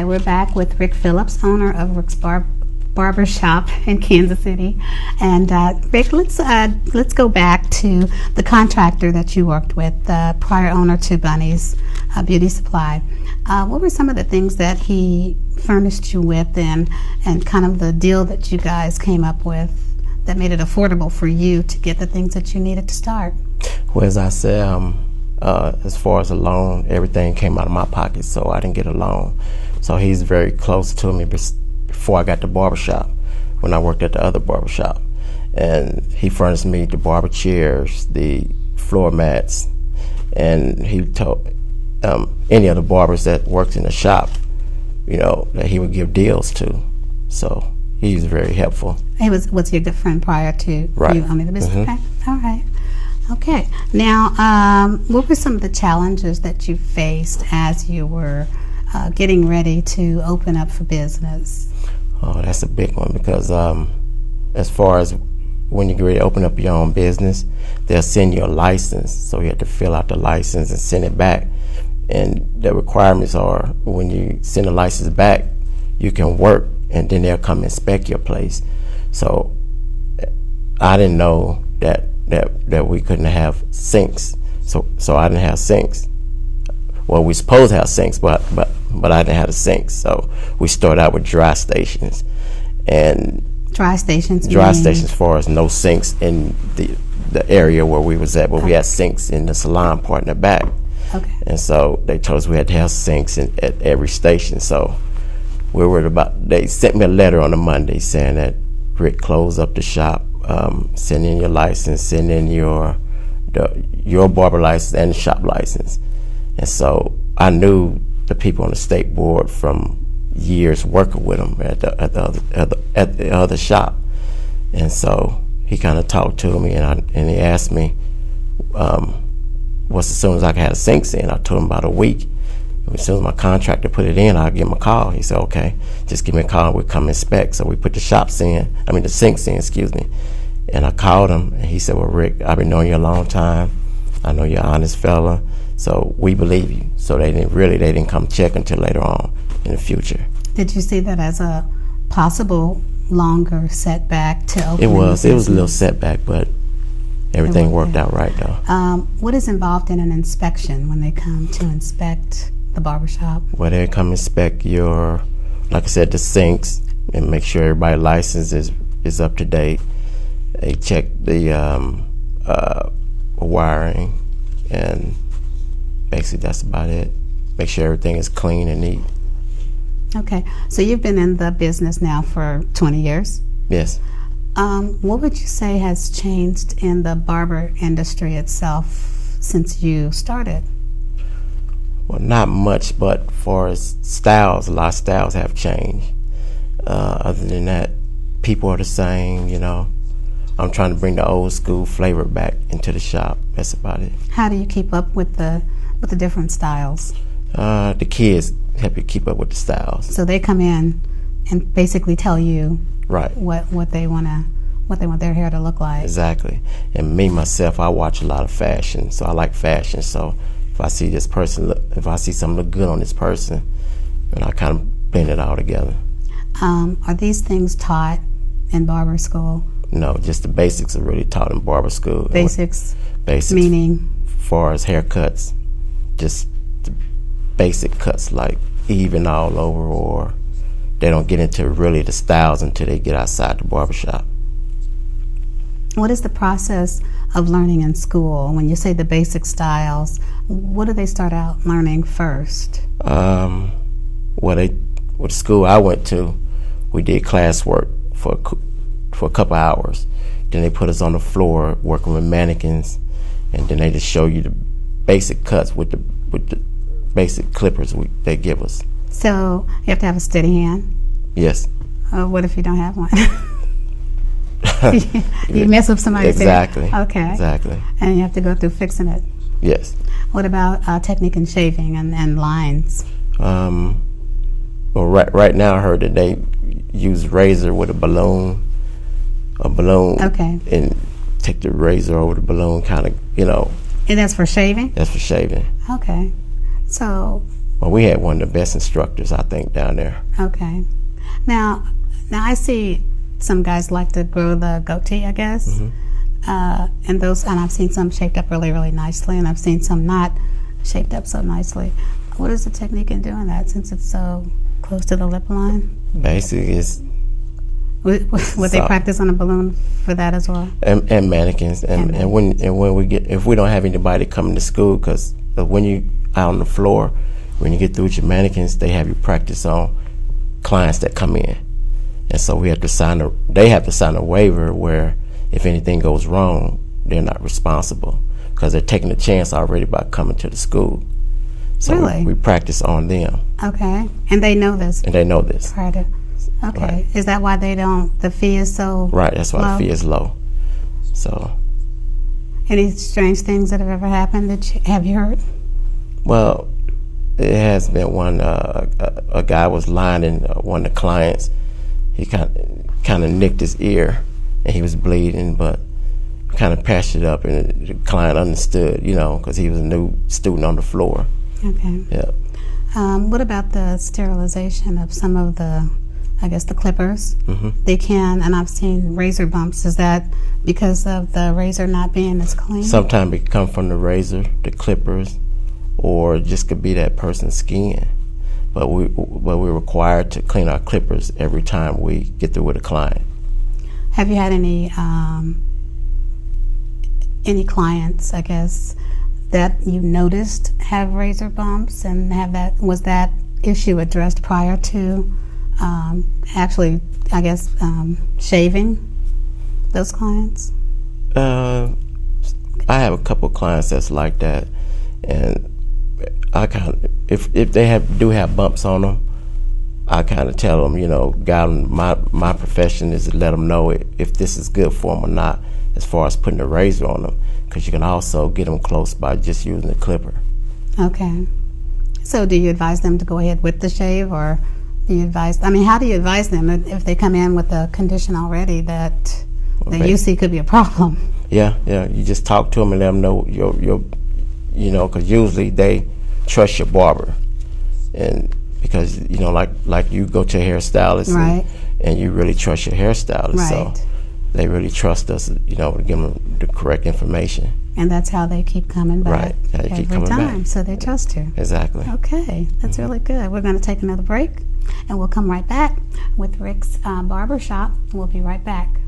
Hi, we're back with Rick Phillips, owner of Rick's Barber Shop in Kansas City. And Rick, let's go back to the contractor that you worked with, the prior owner to Bunny's Beauty Supply. What were some of the things that he furnished you with, and kind of the deal that you guys came up with that made it affordable for you to get the things that you needed to start? Well, as I said, as far as a loan, everything came out of my pocket, so I didn't get a loan. So he's very close to me before I got the barbershop, when I worked at the other barbershop. And he furnished me the barber chairs, the floor mats, and he told any of the barbers that worked in the shop, you know, that he would give deals to. So he's very helpful. He was your good friend prior to you owning the business? Mm-hmm. Okay. All right. Okay. Now, what were some of the challenges that you faced as you were getting ready to open up for business? Oh, that's a big one, because as far as when you get ready to open up your own business, they'll send you a license. So you have to fill out the license and send it back. And the requirements are, when you send the license back, you can work, and then they'll come inspect your place. So I didn't know that we couldn't have sinks, so I didn't have sinks. Well, we supposed to have sinks, but I didn't have the sinks. So we started out with dry stations, and dry stations as far as no sinks in the area where we was at, but we had sinks in the salon part in the back. Okay. And so they told us we had to have sinks at every station. So we were they sent me a letter on a Monday saying that, Rick, close up the shop. Send in your license, send in your barber license and the shop license. And so I knew the people on the state board from years working with them at the other shop. And so he kind of talked to me, and he asked me what's as soon as I could have the sinks in. I told him about a week. As soon as my contractor put it in, I'll give him a call. He said, okay, just give me a call and we'll come inspect. So we put the sinks in, excuse me. And I called him, and he said, well, Rick, I've been knowing you a long time. I know you're an honest fella, so we believe you. So they didn't come check until later on in the future. Did you see that as a possible longer setback to open? It was a little setback, but everything worked out right though. What is involved in an inspection when they come to inspect the barbershop? Well, they come inspect your, like I said, the sinks, and make sure everybody's license is up to date. They check the wiring, and basically that's about it. Make sure everything is clean and neat. Okay, so you've been in the business now for 20 years? Yes. What would you say has changed in the barber industry itself since you started? Well, not much, but for as styles, a lot of styles have changed. Other than that, people are the same, you know. I'm trying to bring the old school flavor back into the shop. That's about it. How do you keep up with the different styles? The kids help you keep up with the styles. So they come in and basically tell you right what they want their hair to look like. Exactly. And me myself, I watch a lot of fashion, so I like fashion. So if I see this person, if I see something look good on this person, then I kind of blend it all together. Are these things taught in barber school? No, just the basics are really taught in barber school. Basics meaning? As far as haircuts, just the basic cuts, like even all over, or they don't get into really the styles until they get outside the barbershop. What is the process of learning in school? When you say the basic styles, what do they start out learning first? With the school I went to, we did classwork for a couple hours. Then they put us on the floor working with mannequins, and then they just show you the basic cuts with the basic clippers they give us. So you have to have a steady hand? Yes. What if you don't have one? You mess up somebody's exactly. hair? Okay. Exactly. And you have to go through fixing it? Yes. What about technique in shaving and lines? Well, right now I heard that they use razor with a balloon. Okay. And take the razor over the balloon, kind of, you know. And that's for shaving? That's for shaving. Okay. So Well, we had one of the best instructors, I think, down there. Okay. Now I see some guys like to grow the goatee, I guess. And I've seen some shaped up really, really nicely, and I've seen some not shaped up so nicely. What is the technique in doing that, since it's so close to the lip line? Basically, it's Would they practice on a balloon for that as well? And mannequins, and when we get, if we don't have anybody coming to school, because when you out on the floor, when you get through with your mannequins, they have you practice on clients that come in, and so they have to sign a waiver where if anything goes wrong, they're not responsible because they're taking a chance already by coming to the school. So really? we practice on them. Okay, and they know this. And they know this. Prior to, okay, right. Is that why they don't? The fee is so right. That's why low? the fee is low. So. Any strange things that have ever happened have you heard? Well, it has been one. A guy was lining one of the clients. He kind of nicked his ear, and he was bleeding, but kind of patched it up, and the client understood, because he was a new student on the floor. Okay. Yeah. What about the sterilization of some of the, I guess, the clippers? They can, and I've seen razor bumps. Is that because of the razor not being as clean? Sometimes it come from the razor, the clippers, or it just could be that person's skin. But we're required to clean our clippers every time we get through with a client. Have you had any clients, I guess, that you noticed have razor bumps, and was that issue addressed prior to actually, I guess, shaving those clients? I have a couple of clients that's like that, and I if they do have bumps on them, I kind of tell them, God, my profession is to let them know if this is good for them or not, as far as putting a razor on them, because you can also get them close by just using the clipper. Okay. So do you advise them to go ahead with the shave, or do you advise, how do you advise them if they come in with a condition already that you see could be a problem? Yeah, you just talk to them and let them know because usually they trust your barber, and because like you go to a hairstylist, right, and you really trust your hairstylist, right. So they really trust us, to give them the correct information. And that's how they keep coming back, right? Every time, so they trust you. Exactly. Okay, that's really good. We're going to take another break, and we'll come right back with Rick's Barber Shop. We'll be right back.